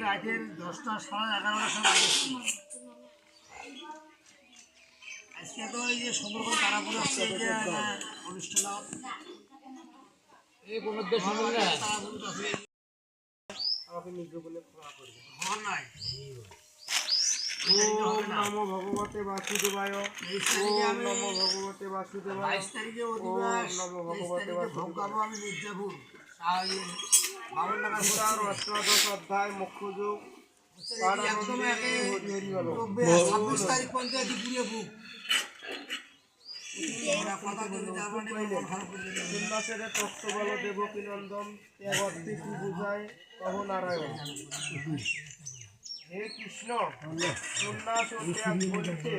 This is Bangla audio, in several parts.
রাতের 10টা 11:30টার সময় আজকে তো এই যে সুন্দরবন তারাপুর আসছে এই যে অনুষ্ঠান এই বলদের সুন্দর তারাপুর আছে আমাকে নিজ বলে ক্ষমা করবে হন নাই ওম নমো ভগবতে বাসুদেবায় ওম নমো ভগবতে বাসুদেবায় 22 তারিখে অধিবাস নমো ভগবতে ভোগাবো আমি মির্জাপুর আর 52 টাকা পুরার অষ্টাদশ অধ্যায় মুখ্য যোগ একদম একে হরি হরি বলো 26 তারিখ পর্যন্ত পুরে বুক সন্ন্যাসের তত্ত্ব বল দেবকী নন্দন ত্যাগ অর্থে কি বুঝায় কহ নারায়ণ হে কৃষ্ণ সন্ন্যাস ও ত্যাগ বলিতে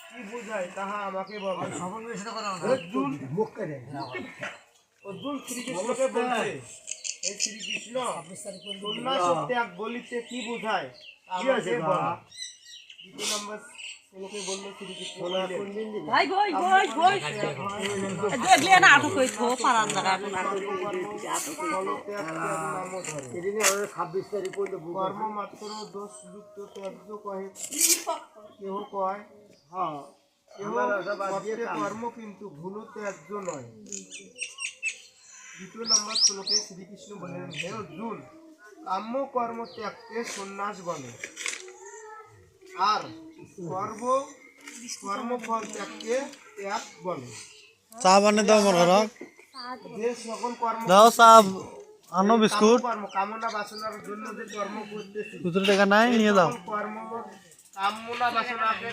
কি বুঝায় তাহা আমাকে বল অর্জুন শ্রীকৃষ্ণকে বলছে হে শ্রীকৃষ্ণ সন্ন্যাস ও ত্যাগ বলিতে কি বুঝায় আমাকে বল দ্বিতীয় নম্বর শ্লোকে বলল শ্রীকৃষ্ণ ভাই ভাই ভাই ভাই দেখলে না আটক কই থো পারান জায়গা এখন আটক এদিনে আমাদের 26 তারিখ পর্যন্ত কর্ম মাত্র দোষ যুক্ত ত্যাজ্য কহে কেহ কয় হ্যাঁ কর্ম কিন্তু ভুল ত্যাজ্য নয় দ্বিতীয় নম্বর শ্লোকে শ্রীকৃষ্ণ বললেন হে অর্জুন কাম্য কর্ম ত্যাগকে সন্ন্যাস বলে আর কর্মফল ত্যাগকে ত্যাগ বলে চা বানিয়ে দাও আমার ঘর যে সকল কর্ম দাও চা আনো বিস্কুট কর্ম কামনা বাসনার জন্য যে কর্ম করতেছি খুচরো টাকা নাই নিয়ে যাও কর্ম কামনা বাসনাকে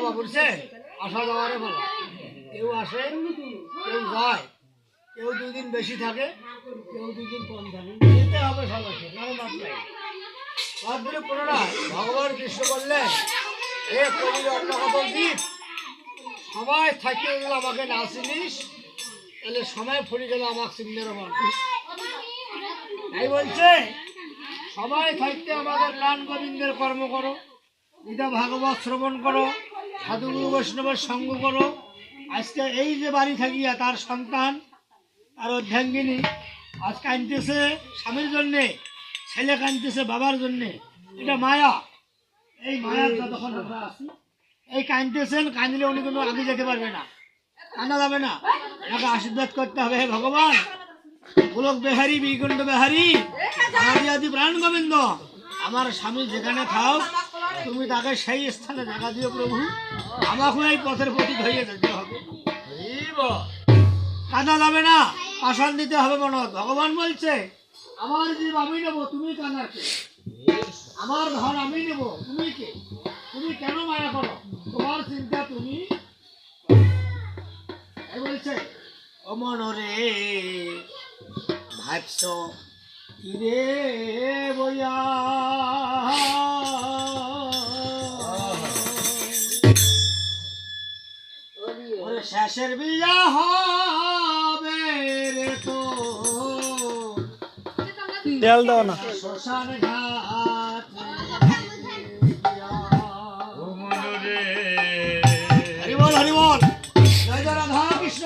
বাবা বুঝছেন, আসা যাওয়ারে বলা, কেউ আসে কেউ যায়, কেউ 2 দিন বেশি থাকে, কেউ 2 দিন কম থাকে, যেতে হবে সবাইকে, কারো বাদ নাই। বাদ দিলে পুনরায় ভগবান কৃষ্ণ বললেন, হে কলির অন্য কত দ্বীপ, সবাই থাকতে গেলে আমাকে না চিনিস, তাহলে সময় ফুরি গেলে আমাকে চিনতে পারবি। তাই বলছে সবাই থাকতে আমাদের প্রাণ গোবিন্দের কর্ম করো, গীতা ভাগবত শ্রবণ করো, সাধুগুরু বৈষ্ণবের সঙ্গ করো। আজকে এই যে বাড়ি থাকিয়া তার সন্তান, তার অর্ধাঙ্গিনী আজ কাঁদতেছে স্বামীর জন্যে, ছেলে কাঁদতেছে বাবার জন্যে, এটা মায়া। এই মায়ার যতক্ষণ আমরা আছি, এই কাঁদতেছেন, কাঁদলে উনি কোনো আগে যেতে পারবে না, কাঁদা যাবে না, তাকে আশীর্বাদ করতে হবে, হে ভগবান গোলক বিহারী বিকুণ্ঠ বিহারী আদি আদি প্রাণ গোবিন্দ, আমার স্বামী যেখানে থাক তুমি তাকে সেই স্থানে জায়গা দিও প্রভু, আমাকে এই পথের প্রতি ধরিয়ে যেতে হবে। কাঁদা যাবে না, পাষাণ দিতে হবে মনত। ভগবান বলছে আমার জীব আমি নেবো, তুমি কাঁদার কে? আমার ধন আমি নেব, তুমি কে? তুমি কেন মায়া করো? তোমার চিন্তা তুমি বলছে অমন রে ভাবছ কিরে বইয়া, শেষের বিয়া হবে রে তো তেল দাও না। শ্মশান ঘাট হরিবল হরিবল, জয় জয় রাধা কৃষ্ণ।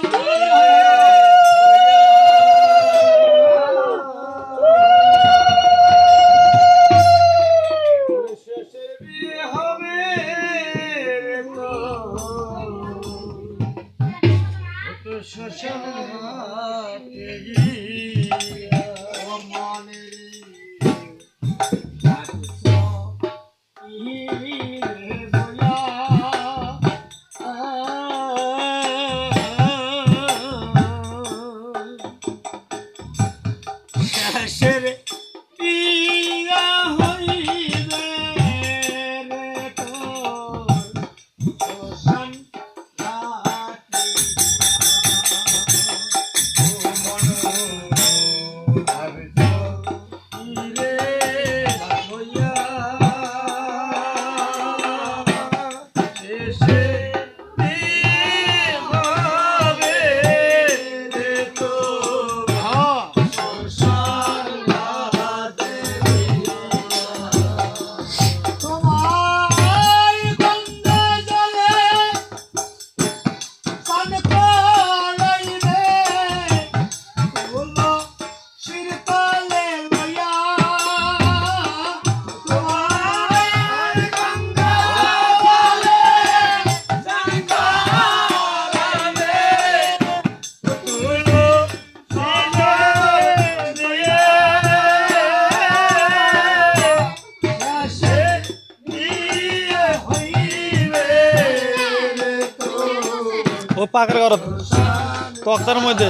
ও পাকের ঘর তক্তার মধ্যে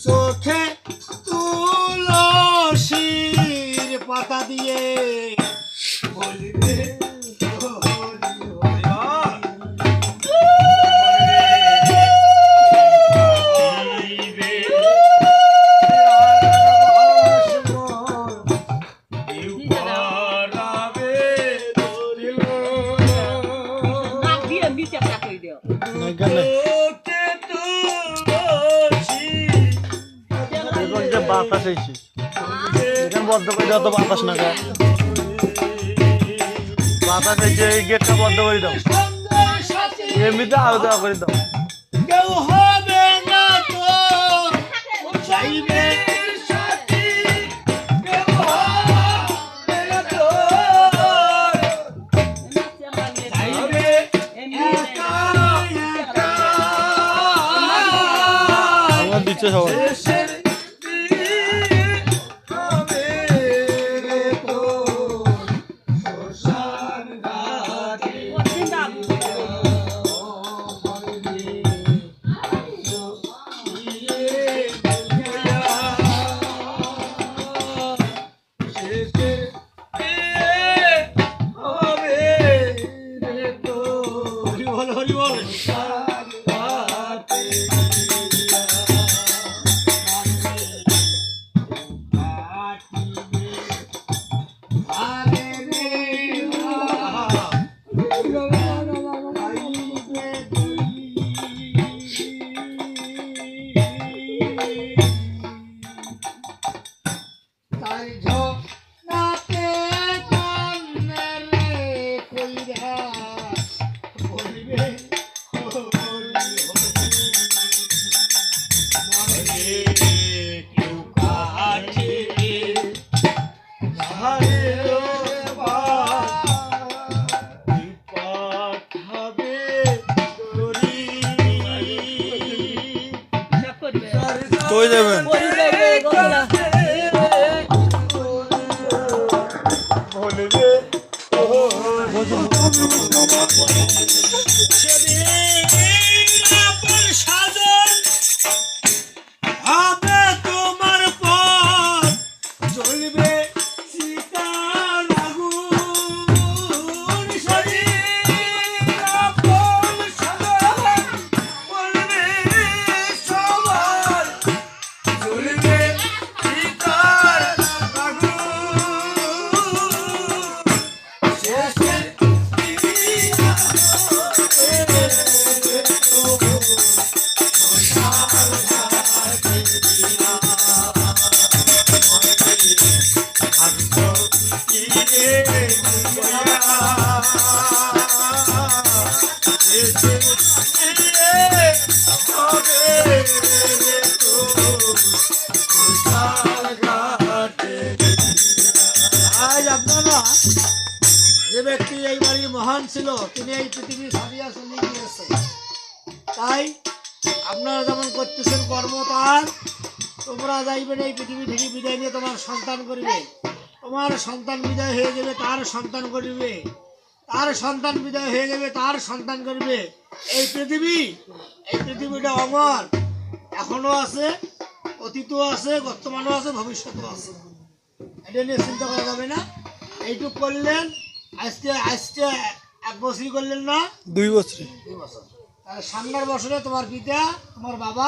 চোখে তুলসীর পাতা দিয়ে বলবে বাতাস এসে এখানে বদ্ধ করে দাও তো, বাতাস না গায়ে বাতাস এসে এই গেটটা বন্ধ করে দাও, এমনিতে আলাদা করে দাও। কেউ হবে না যাইবে সাথী কেউ হবে না তোর। যাইবে একা একা আমার দিচ্ছে সবাই শেষের দিন হবে রে তোর শ্মশান ঘাটে। তাই ঝোনাতে কান্নারে কইরা বলিবে হরি হরি কেউ কাঠিবে ধারে পাঠাবে দড়ি কই যাবেন বলবে সাধন হবে তোমার পথ জ্বলবে সীতার আগুন শরীর আপন সাধন বলবে সবার জ্বলবে সীতার আগুন শেষের আজ আপনারা যে ব্যক্তি এই বাড়ির মহান ছিল তিনি এই পৃথিবী ছাড়িয়া চলে গিয়েছে। তাই আপনারা যেমন করতেছেন কর্ম তার তোমরা যাইবেন এই পৃথিবী থেকে বিদায় নিয়ে তোমার সন্তান করবে, তোমার সন্তান বিদায় হয়ে যাবে তার সন্তান করবে, তার সন্তান বিদায় হয়ে যাবে তার সন্তান করবে। এই পৃথিবীটা অমর, এখনো আছে, অতীতও আছে, বর্তমানও আছে, ভবিষ্যৎও আছে। এটা নিয়ে চিন্তা করা যাবে না। এইটুক করলেন, আজকে আজকে 1 বছরই করলেন না 2 বছর 2 বছর। তাহলে সামনের বছরে তোমার পিতা তোমার বাবা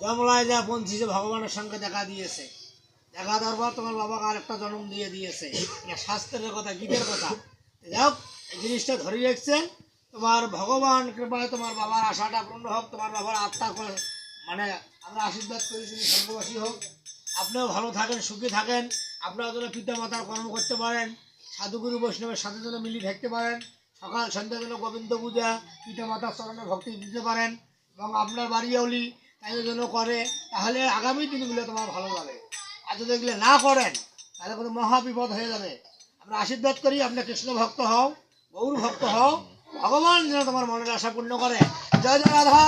জমলায় যা পৌঁছেছে ভগবানের সঙ্গে দেখা দিয়েছে। দেখা দেওয়ার পর তোমার বাবাকে আরেকটা জন্ম দিয়ে দিয়েছে। এটা শাস্ত্রের কথা, গীতের কথা। যাই হোক, এই জিনিসটা ধরে রাখছেন। তোমার ভগবান কৃপায় তোমার বাবার আশাটা পূর্ণ হোক, তোমার বাবার আত্মা মানে আমরা আশীর্বাদ করি তিনি স্বর্গবাসী হোক। আপনিও ভালো থাকেন, সুখী থাকেন, আপনারা যেন পিতা মাতার কর্ম করতে পারেন, সাধুগুরু বৈষ্ণবের সাথে যেন মিলিয়ে থাকতে পারেন, সকাল সন্ধ্যা যেন গোবিন্দ পূজা পিতা মাতার চরণে ভক্তি দিতে পারেন, এবং আপনার বাড়িওলি তাই যেন করে। তাহলে আগামী দিনগুলো তোমার ভালো যাবে। আর যদি এগুলো না করেন তাহলে কোনো মহাবিপদ হয়ে যাবে। আমরা আশীর্বাদ করি আপনি কৃষ্ণ ভক্ত হও, গৌর ভক্ত হও, ভগবান যেন তোমার মনের আশা পূর্ণ করে। জয় জয় রাধা।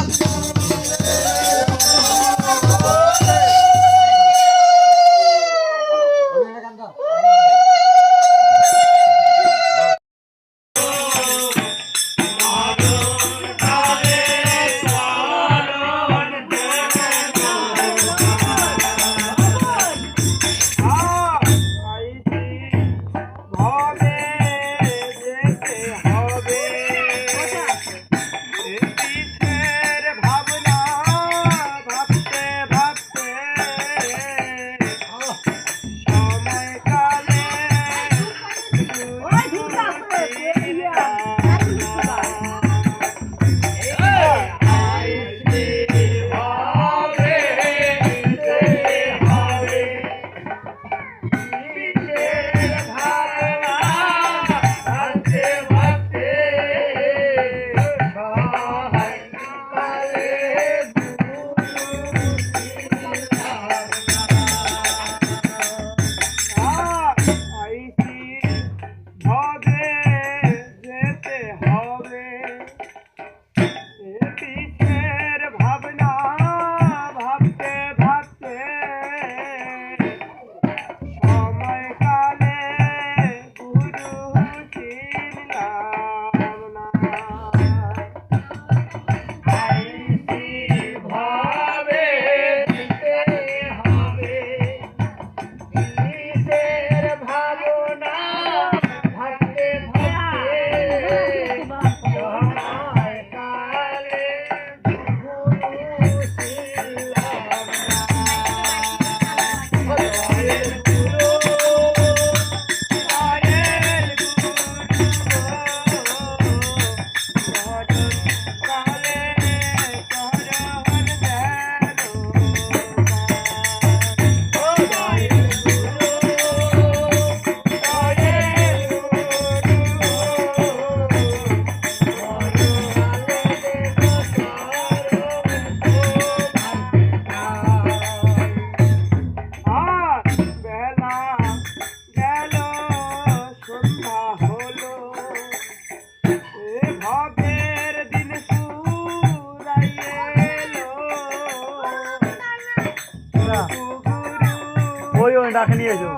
ভাবতে ভাবতে ওই ডাকে নিয়ে এসো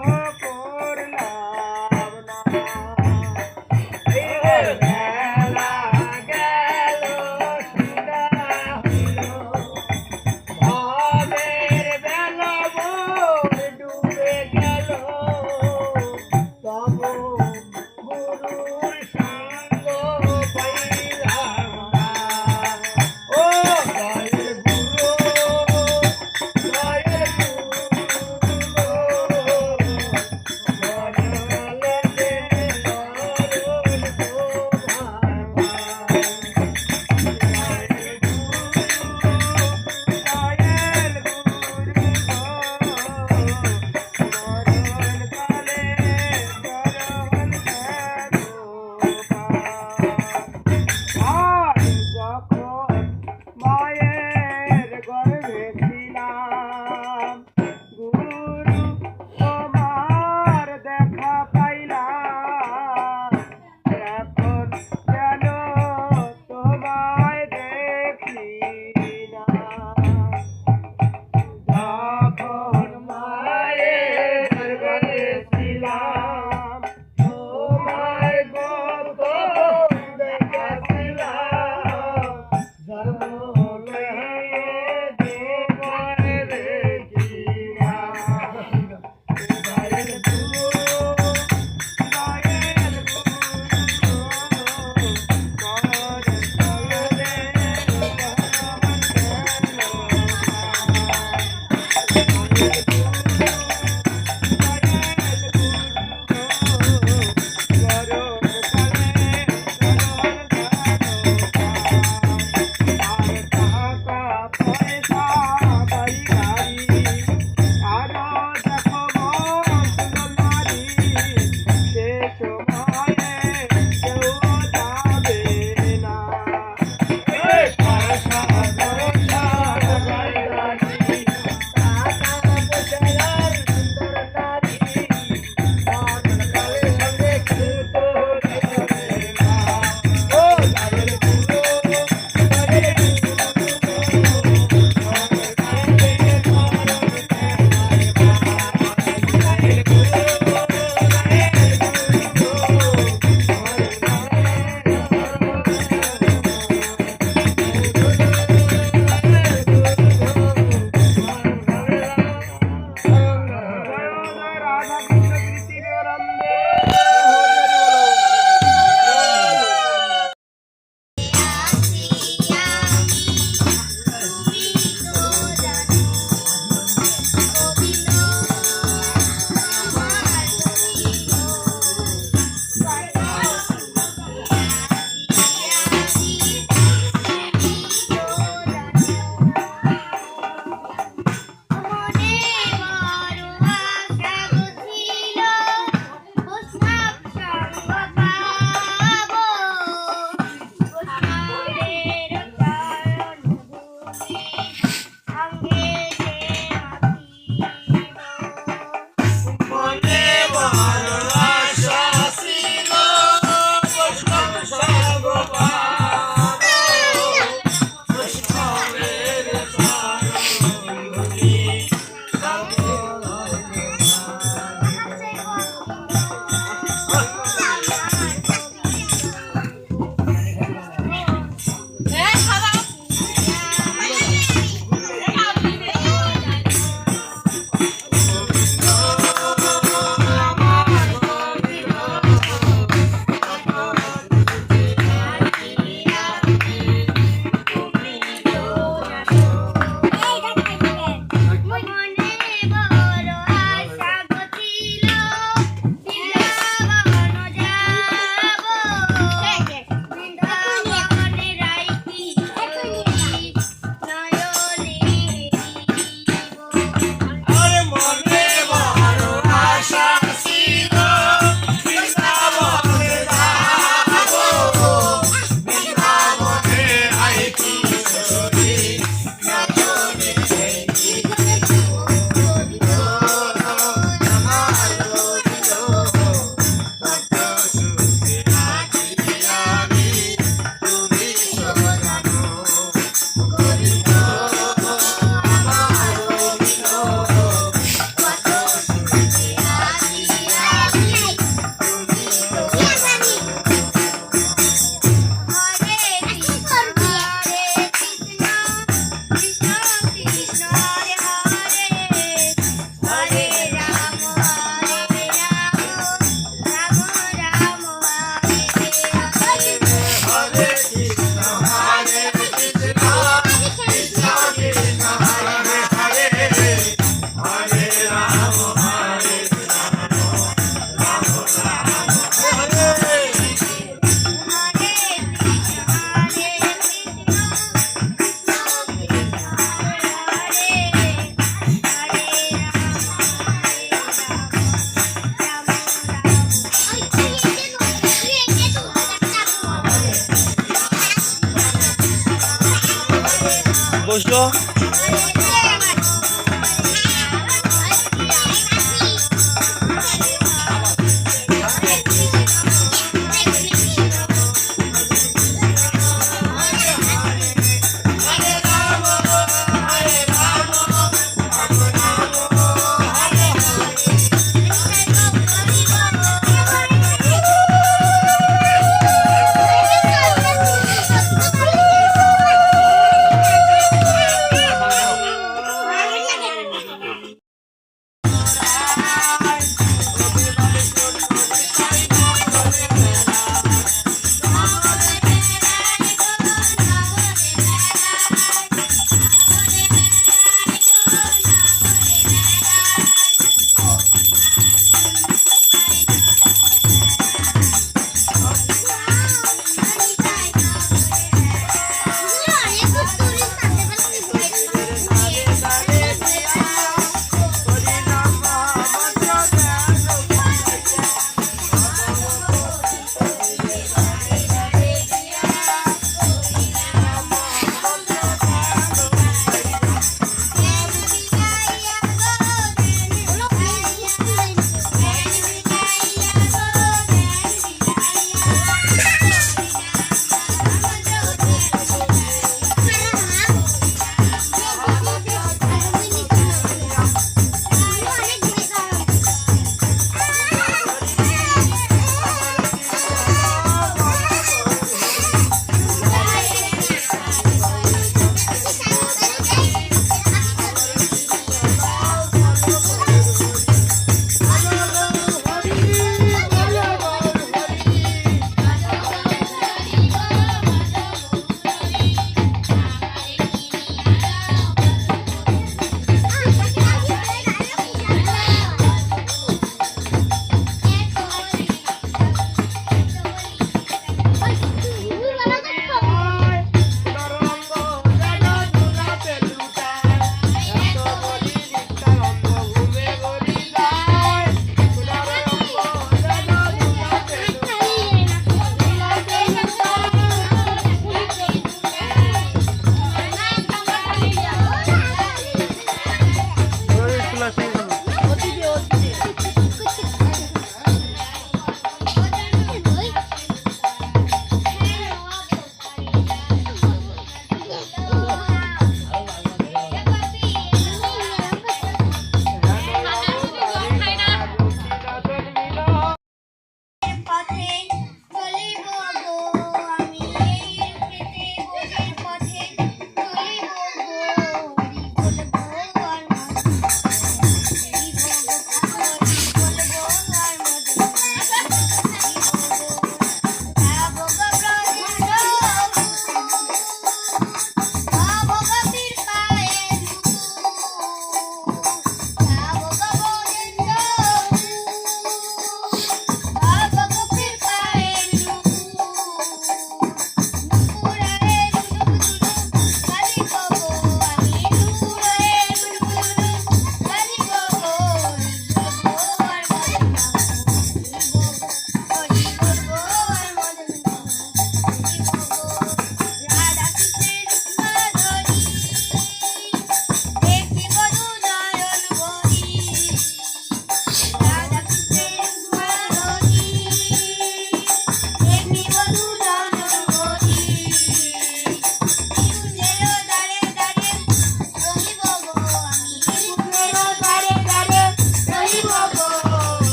বসো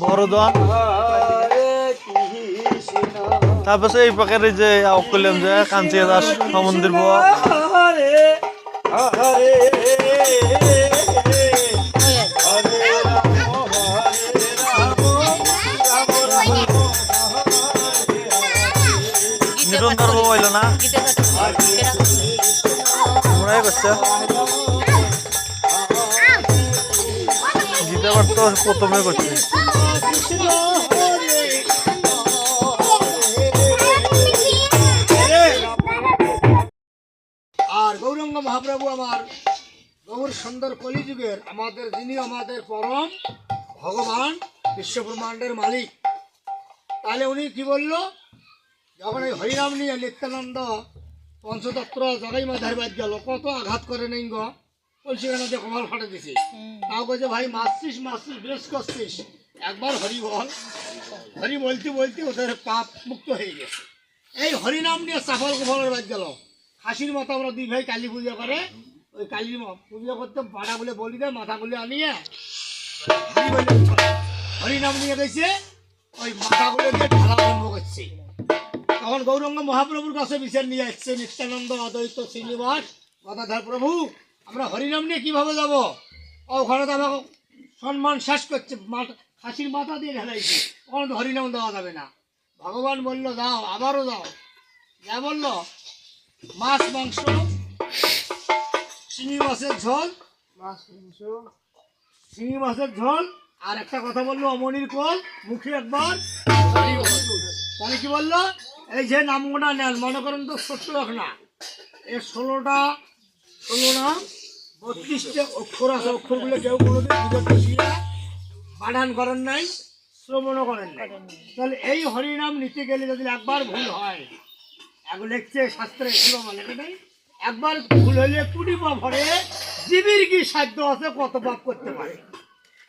বড়দান তারপরে এই প্রকারে যে করলাম যে কাঞ্চিয়া দাস সমন্দির বাবা নিরন্তর বাবা হইল না মনে করছে জিতে আবার তো প্রথমে করছে আর গৌরাঙ্গ মহাপ্রভু আমার গৌর সুন্দর কলিযুগের আমাদের যিনি আমাদের পরম ভগবান বিশ্বব্রহ্মাণ্ডের মালিক তাহলে উনি কি বললো যখন এই হরিনাম নিয়ে নিত্যানন্দ পঞ্চতত্র জগাই মাধার বাদ গেল কত আঘাত করে নেই গো বলছি কেন যে কমাল ফাটে দিছি তাও বলছে ভাই মারছিস বেশ করছিস একবার হরি বল হরি বলতে বলতে ওদের পাপ মুক্ত হয়ে গেছে এই হরিনাম নিয়ে চাফল গোফলের বাদ গেল খাসির মাথা আমরা দুই ভাই কালী পূজা করে ওই কালী পূজা করতে পাড়া বলে বলি দেয় মাথাগুলো আনিয়ে হরিনাম নিয়ে গেছে ওই মাথাগুলো দিয়ে ঢালা আরম্ভ করছে তখন গৌরাঙ্গ মহাপ্রভুর কাছে বিচার নিয়ে আসছে নিত্যানন্দ অদ্বৈত শ্রীনিবাস গদাধর প্রভু আমরা হরিনাম নিয়ে কিভাবে যাবো ওখানে তো আমাকে সম্মান শেষ করছে খাসির মাথা দিয়ে ঢালাইছে ওখানে তো হরিনাম দেওয়া যাবে না ভগবান বললো যাও আবারও যাও যা বললো মাছ মাংস শিঙি মাছের ঝোল শিঙি মাছের ঝোল আর একটা কথা বললো অমনির কোল মুখে একবার তাহলে কি বললো এই যে নামগুলো নেন মনে করেন তো 70 না এর 16 না 32টা অক্ষর আছে অক্ষরগুলো কেউ কোনোদিন বুঝে বানান করেন নাই শ্রবণও করেন নাই তাহলে এই হরিনাম নিতে গেলে যদি একবার ভুল হয় এখন লিখছে শাস্ত্রে লেখে নেই একবার ভুল হইলে 20 পাপ ভরে জীবের কি সাধ্য আছে কত পাপ করতে পারে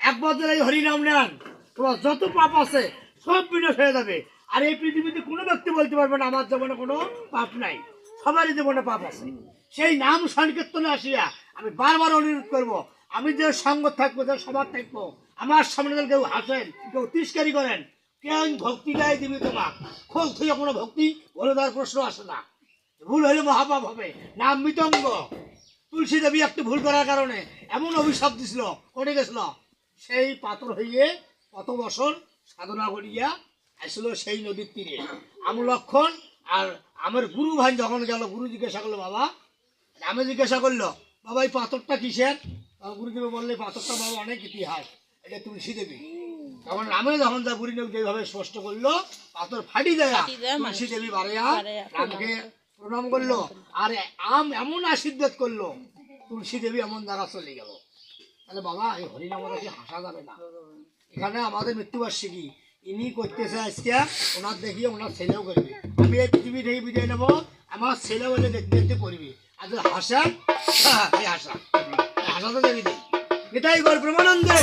একবার যদি এই হরিনাম নেন তোমার যত পাপ আছে সব বিনাশ হয়ে যাবে আর এই পৃথিবীতে কোনো ব্যক্তি বলতে পারবে না আমার জীবনে কোনো পাপ নাই সবারই জীবনে পাপ আছে সেই নাম সংকীর্তনে আসিয়া আমি বারবার অনুরোধ করব আমি যে সঙ্গ থাকবো যে সবার থাকবো আমার সামনে কেউ হাসেন কেউ তিরস্কারি করেন কেন ভক্তি গায়ে দিবি তোমার খোঁজ থেকে কোনো ভক্তি বলে দেওয়ার প্রশ্ন আসে না ভুল হলে মহাপাপ হবে নাম মৃতঙ্গ তুলসী দেবী একটু ভুল করার কারণে এমন অভিশাপ দিছিল করে গেছিল সেই পাথর হইয়ে কত বছর সাধনা করিয়া আসলো সেই নদীর তীরে আমি লক্ষণ আর আমার গুরু ভাই যখন গেল গুরু জিজ্ঞাসা করলো বাবা আমি জিজ্ঞাসা করলো বাবা এই পাথরটা কিসের গুরুদেব বললে পাথরটা বাবা অনেক ইতিহাস এটা তুলসী দেবী তখন রামে যখন যা গুরু যেভাবে স্পষ্ট করলো পাথর ফাটি দেয়া তুলসী দেবী বাড়িয়া রামকে প্রণাম করলো আর আম এমন আশীর্বাদ করলো তুলসী দেবী এমন দ্বারা চলে গেল তাহলে বাবা এই হরিনাম কি হাসা যাবে না এখানে আমাদের মৃত্যুবার্ষিকী ইনি করতেছে আজকে ওনার দেখিয়ে ওনার ছেলেও করবে আমি এই পৃথিবী থেকে বিদায় নেবো আমার ছেলে বলে দেখতে দেখতে করবি আজ হাসা এই হাসা হাসা তো দেবী দেই এটাই গর ব্রহ্মানন্দে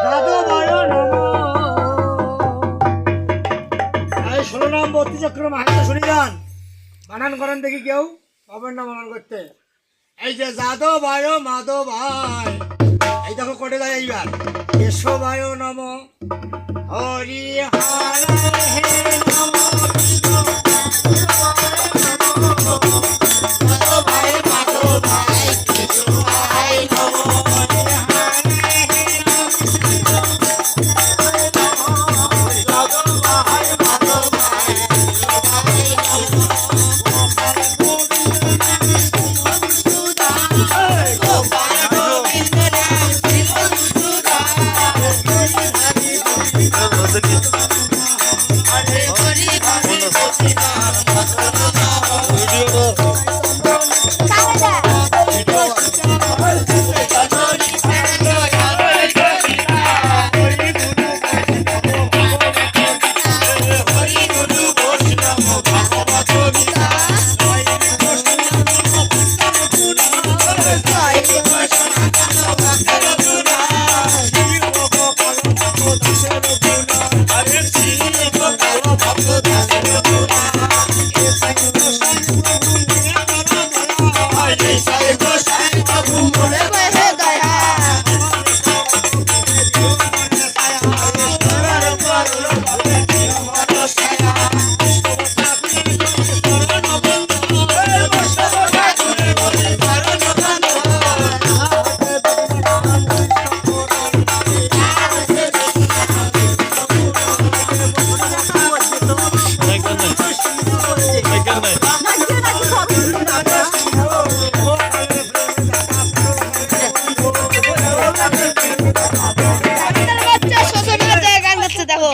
দাদু ভয় নম এই 16 নাম 32 চক্র মাহাত্ম্য শুনি যান বানান করেন দেখি কেউ বাবার নাম বানান করতে এই যে যাদব ভাই মাধব ভাই এই দেখো কোটে যায় এইবার কেশবায় নম হরি হরে নম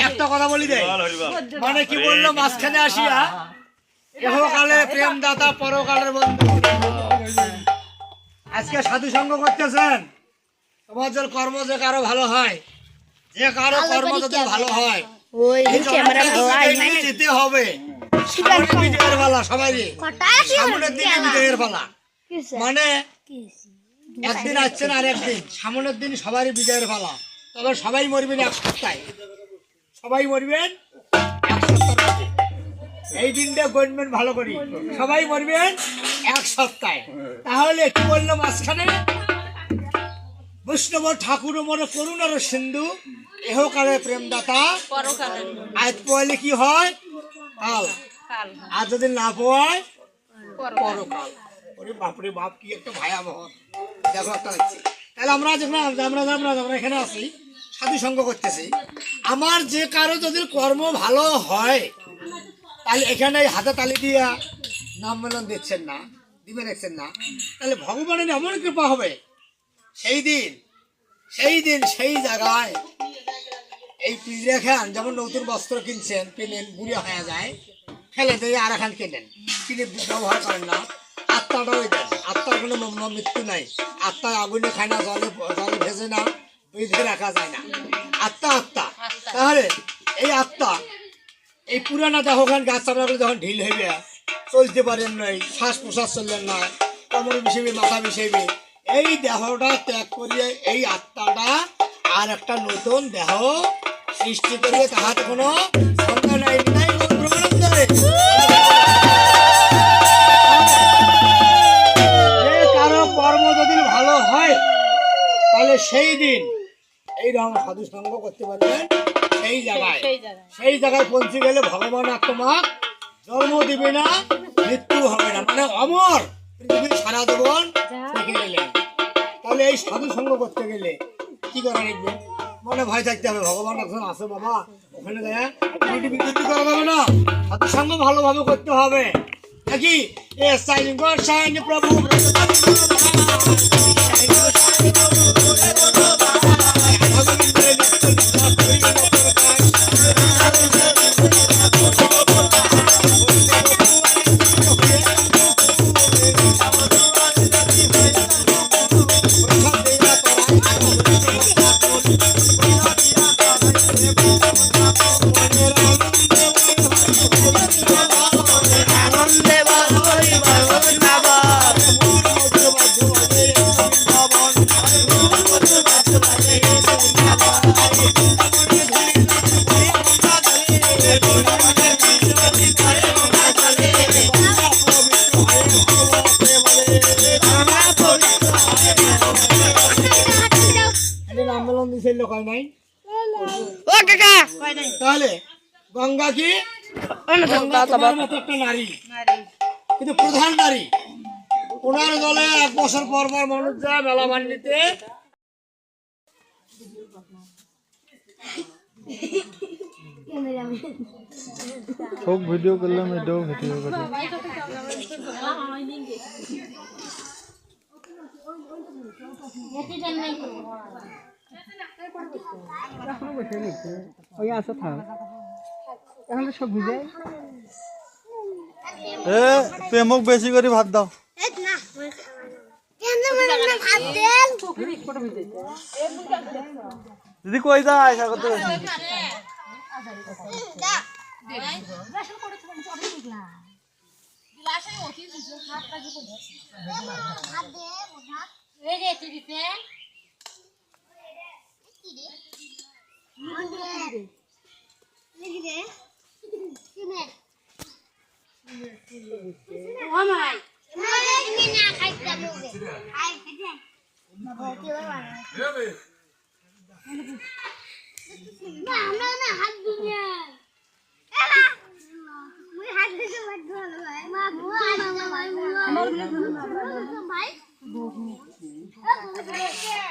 একটা কথা বলি দে মানে কি বললো মাঝখানে আসিয়া ইহকালে প্রেম দাতা পরকালের বন্ধু আজকে সাধু সঙ্গ করতেছেন তোমার যে কর্ম যে কারো ভালো হয় যে কারো কর্ম যদি ভালো হয় যেতে হবে বিজয়ের পালা সবাই সামনের দিনে বিজয়ের পালা মানে একদিন আসছেন আর একদিন সামনের দিন সবারই বিজয়ের পালা তবে সবাই মরবেন এক সপ্তাহে সবাই মরবেন এক সপ্তাহ এই দিনটা গণবেন ভালো করি সবাই মরবেন এক সপ্তাহে তাহলে কি বললো মাঝখানে বৈষ্ণব ঠাকুর মনে করুণার সিন্ধু এহকালে প্রেমদাতা আজ পয়লে কি হয় কাল আর যদি না পাওয়ায় পরকাল ওরে বাপরে বাপ কি একটা ভয়াবহ দেখো একটা হচ্ছে তাহলে আমরা যখন আমরা এখানে আছি সাধু সঙ্গ করতেছি আমার যে কারো যদি কর্ম ভালো হয় তাহলে এখানে হাতে তালি দিয়া নাম মেলন দিচ্ছেন না দিবে দেখছেন না তাহলে ভগবানের এমন কৃপা হবে সেই দিন সেই জায়গায় এই পিঁড়ে খান যেমন নতুন বস্ত্র কিনছেন কিনেন বুড়িয়া হয়ে যায় ফেলে দিয়ে আর এখন কেনেন কিনে ব্যবহার করেন না আত্মাটাও দেন আত্মার কোনো মৃত্যু নাই আত্মা আগুনে খায় না জলে ভেজে না বেঁধে রাখা যায় না আত্মা তাহলে এই আত্মা এই পুরানা দেহখান গাছ চাপড়াগুলো যখন ঢিল হইবে চলতে পারেন নাই শ্বাস প্রশ্বাস চললেন না কোমর বিষেবে মাথা বিষেবে এই দেহটা ত্যাগ করিয়ে এই আত্মাটা আর একটা নতুন দেহ সৃষ্টি করিয়ে তাহাতে কোনো সন্দেহ নাই কারো কর্ম যদি ভালো হয় তাহলে সেই দিন এইরকম সাধু সঙ্গ করতে পারবেন সেই জায়গায় পৌঁছে গেলে ভগবান তোমার জন্ম দিবে না মৃত্যু হবে না মানে অমর পৃথিবীর সারা জীবন দেখে গেলেন তাহলে এই সাধু সঙ্গ করতে গেলে কি করা লাগবে মনে ভয় থাকতে হবে ভগবান একজন আছে বাবা ওখানে বিকৃতি করা যাবে না সাধু সঙ্গ ভালোভাবে করতে হবে নাকি এ সাইন প্রভু Thank you. আন্দোলন দিছিল কয় নাই ও কাকা তাহলে গঙ্গা কি গঙ্গা তোমার মতো একটা নারী কিন্তু প্রধান নারী ওনার দলে 1 বছর পর পর মানুষ যায় মেলা মান্ডিতে সব ভিডিও করলাম এটাও ভিডিও করে এ প্রেমক বেশি করে ভাত দাও দিদি কই যায় স্বাগত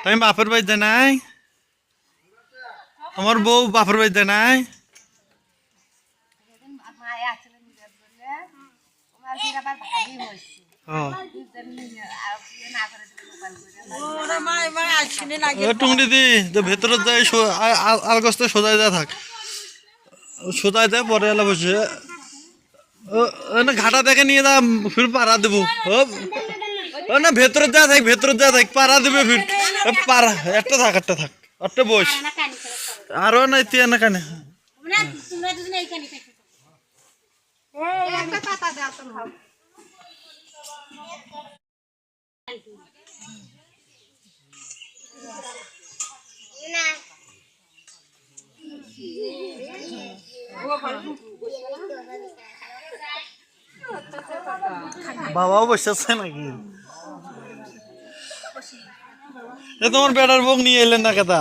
তুমি বাপের বাড়ি যায় নাই আমার বউ বাপের বাড়ি যায় নাই টুংরি দি ভেতরে যাই আলগস্তে সোজাই যা থাক সোজাই যায় পরে এলা বসে ঘাটা দেখে নিয়ে যা ফির পাড়া দেবো না ভেতরে যা থাক পাড়া দেবে ফির পাড়া একটা থাক একটা বস আরো নাই তিয়া না কানে বাবাও বসেছে নাকি তোমার বেটার বউ নিয়ে এলেন না কেতা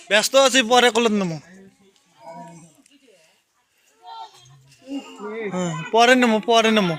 ব্যস্ত আছি পরে করলেন নেমো পরে নেমো